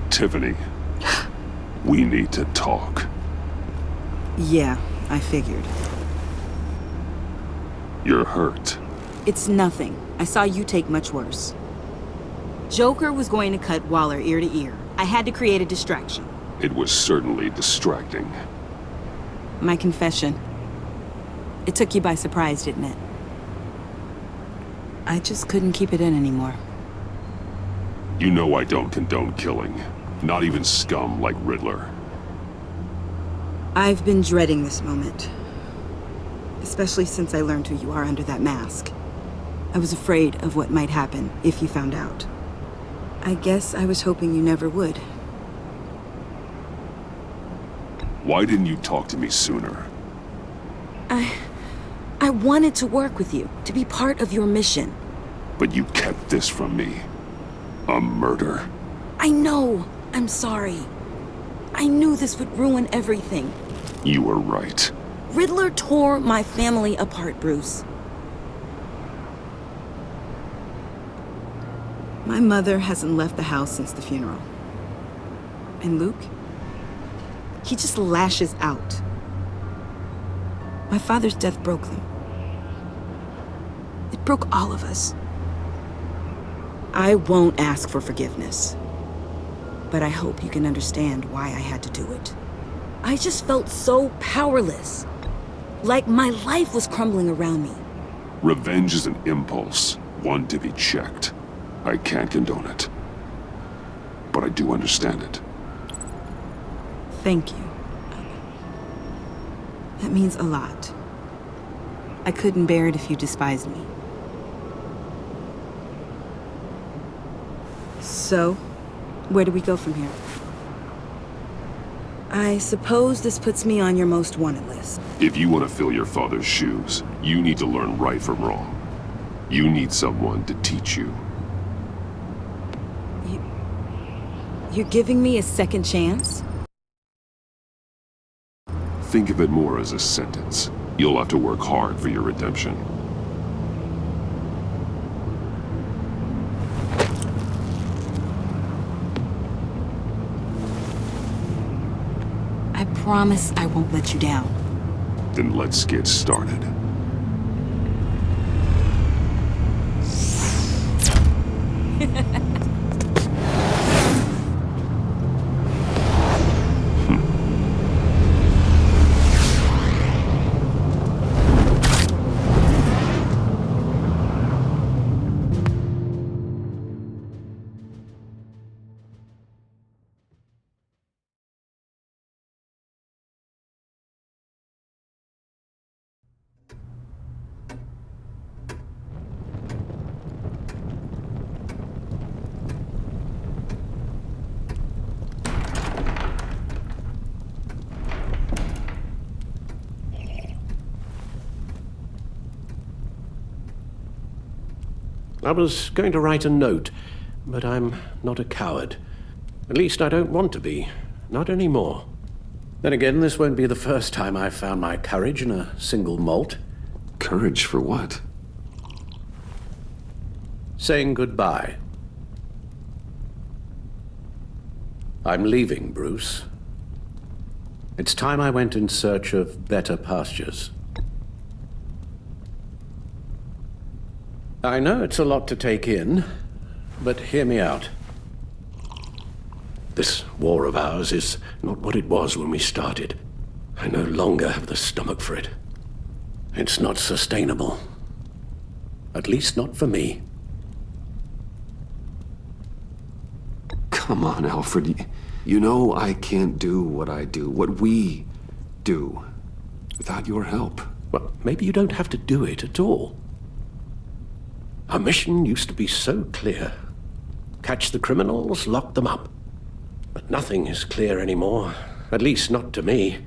Tiffany, we need to talk. Yeah, I figured. You're hurt. It's nothing. I saw you take much worse. Joker was going to cut Waller ear to ear. I had to create a distraction. It was certainly distracting. My confession. It took you by surprise, didn't it? I just couldn't keep it in anymore. You know I don't condone killing. Not even scum like Riddler. I've been dreading this moment. Especially since I learned who you are under that mask. I was afraid of what might happen if you found out. I guess I was hoping you never would. Why didn't you talk to me sooner? I wanted to work with you, to be part of your mission. But you kept this from me. A murder. I know. I'm sorry. I knew this would ruin everything. You were right. Riddler tore my family apart, Bruce. My mother hasn't left the house since the funeral. And Luke? He just lashes out. My father's death broke them. It broke all of us. I won't ask for forgiveness. But I hope you can understand why I had to do it. I just felt so powerless. Like my life was crumbling around me. Revenge is an impulse, one to be checked. I can't condone it. But I do understand it. Thank you. That means a lot. I couldn't bear it if you despised me. So, where do we go from here? I suppose this puts me on your most wanted list. If you want to fill your father's shoes, you need to learn right from wrong. You need someone to teach you. You're giving me a second chance? Think of it more as a sentence. You'll have to work hard for your redemption. I promise I won't let you down. Then let's get started. I was going to write a note, but I'm not a coward. At least I don't want to be. Not anymore. Then again, this won't be the first time I've found my courage in a single malt. Courage for what? Saying goodbye. I'm leaving, Bruce. It's time I went in search of better pastures. I know it's a lot to take in, but hear me out. This war of ours is not what it was when we started. I no longer have the stomach for it. It's not sustainable. At least not for me. Come on, Alfred. You know I can't do what I do, what we do, without your help. Well, maybe you don't have to do it at all. Our mission used to be so clear. Catch the criminals, lock them up. But nothing is clear anymore, at least not to me.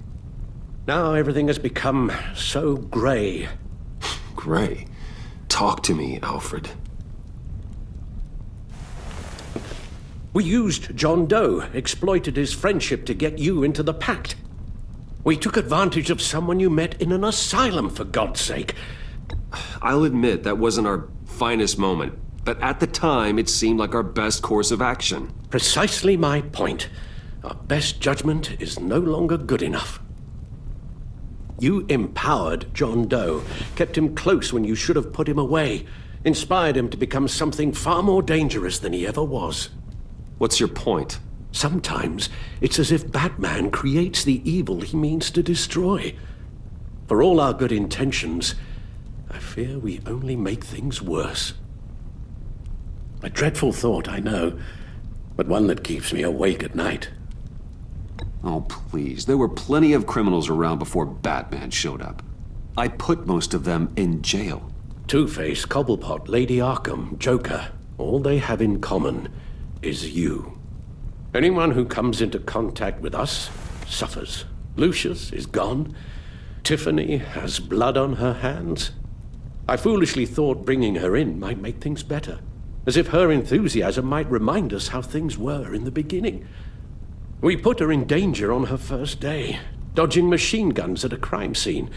Now everything has become so gray. Gray? Talk to me, Alfred. We used John Doe, exploited his friendship to get you into the pact. We took advantage of someone you met in an asylum, for God's sake. I'll admit that wasn't our finest moment. But at the time, it seemed like our best course of action. Precisely my point. Our best judgment is no longer good enough. You empowered John Doe, kept him close when you should have put him away, inspired him to become something far more dangerous than he ever was. What's your point? Sometimes it's as if Batman creates the evil he means to destroy. For all our good intentions, I fear we only make things worse. A dreadful thought, I know, but one that keeps me awake at night. Oh, please. There were plenty of criminals around before Batman showed up. I put most of them in jail. Two-Face, Cobblepot, Lady Arkham, Joker, all they have in common is you. Anyone who comes into contact with us suffers. Lucius is gone. Tiffany has blood on her hands. I foolishly thought bringing her in might make things better, as if her enthusiasm might remind us how things were in the beginning. We put her in danger on her first day, dodging machine guns at a crime scene.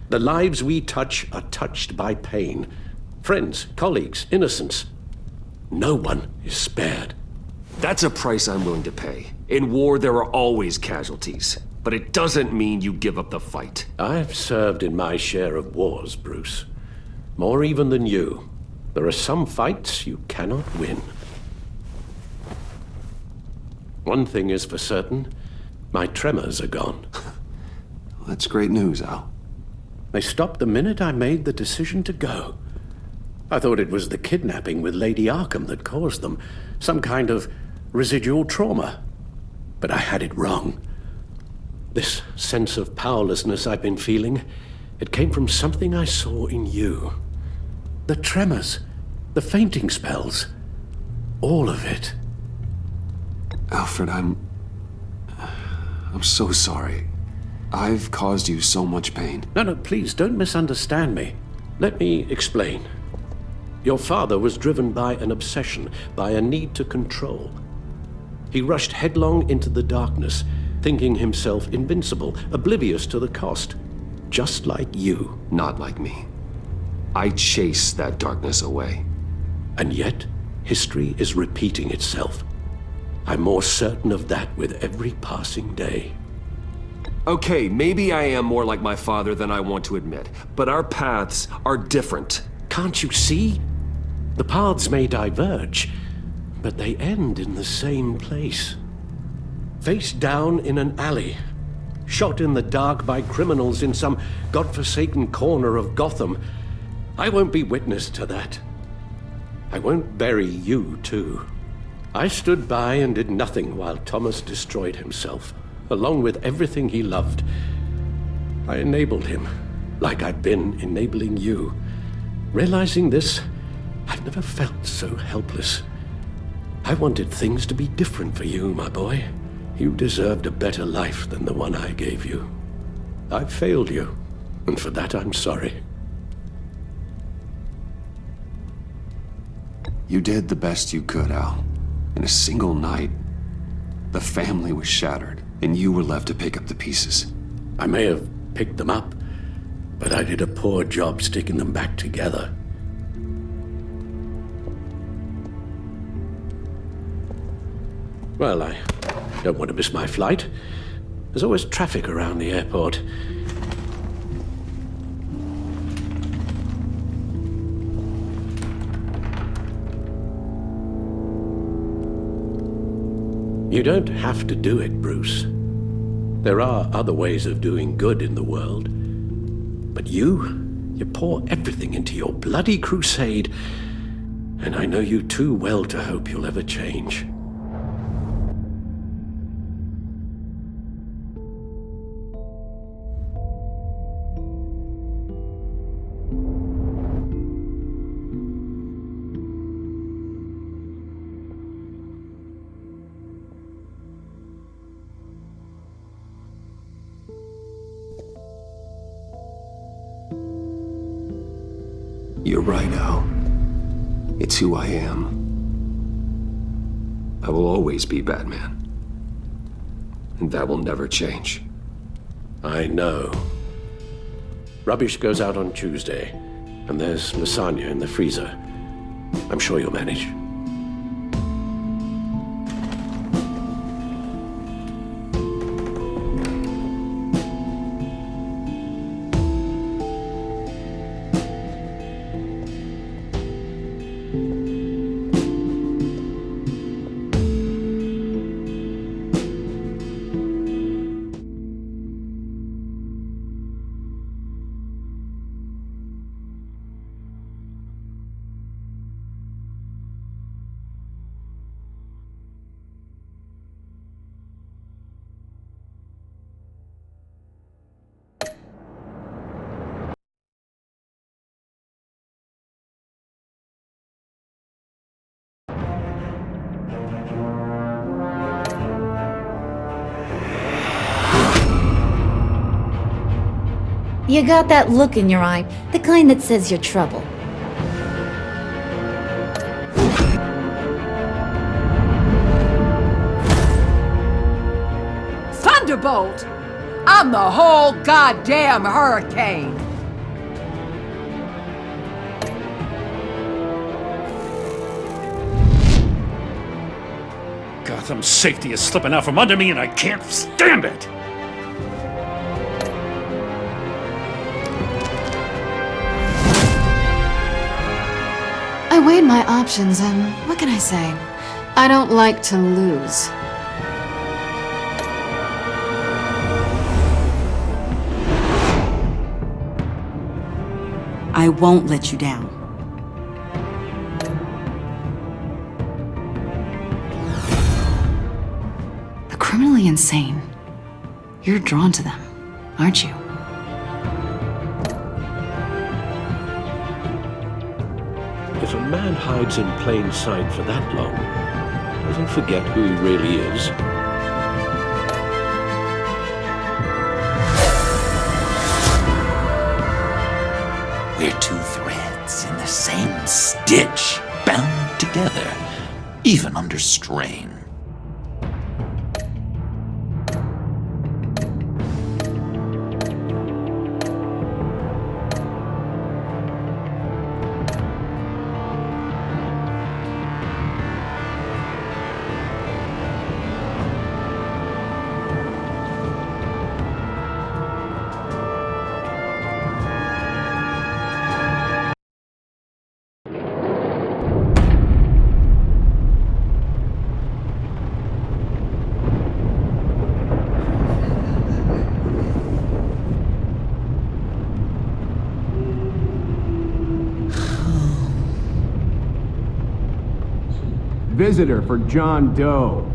The lives we touch are touched by pain. Friends, colleagues, innocents. No one is spared. That's a price I'm willing to pay. In war, there are always casualties. But it doesn't mean you give up the fight. I've served in my share of wars, Bruce. More even than you. There are some fights you cannot win. One thing is for certain, my tremors are gone. That's great news, Al. They stopped the minute I made the decision to go. I thought it was the kidnapping with Lady Arkham that caused them, some kind of residual trauma. But I had it wrong. This sense of powerlessness I've been feeling, it came from something I saw in you. The tremors, the fainting spells, all of it. Alfred, I'm so sorry. I've caused you so much pain. No, please, don't misunderstand me. Let me explain. Your father was driven by an obsession, by a need to control. He rushed headlong into the darkness, thinking himself invincible, oblivious to the cost. Just like you. Not like me. I chase that darkness away. And yet, history is repeating itself. I'm more certain of that with every passing day. Okay, maybe I am more like my father than I want to admit, but our paths are different. Can't you see? The paths may diverge, but they end in the same place. Face down in an alley, shot in the dark by criminals in some godforsaken corner of Gotham. I won't be witness to that. I won't bury you, too. I stood by and did nothing while Thomas destroyed himself, along with everything he loved. I enabled him, like I'd been enabling you. Realizing this, I've never felt so helpless. I wanted things to be different for you, my boy. You deserved a better life than the one I gave you. I failed you, and for that I'm sorry. You did the best you could, Al. In a single night, the family was shattered, and you were left to pick up the pieces. I may have picked them up, but I did a poor job sticking them back together. Well, I don't want to miss my flight. There's always traffic around the airport. You don't have to do it, Bruce. There are other ways of doing good in the world. But you pour everything into your bloody crusade, and I know you too well to hope you'll ever change. You're right, Al. It's who I am. I will always be Batman. And that will never change. I know. Rubbish goes out on Tuesday, and there's lasagna in the freezer. I'm sure you'll manage. You got that look in your eye, the kind that says you're trouble. Thunderbolt! I'm the whole goddamn hurricane! Gotham's safety is slipping out from under me and I can't stand it! I weighed my options, and what can I say? I don't like to lose. I won't let you down. The criminally insane. You're drawn to them, aren't you? If a man hides in plain sight for that long, does he forget who he really is? We're two threads in the same stitch, bound together, even under strain. Visitor for John Doe.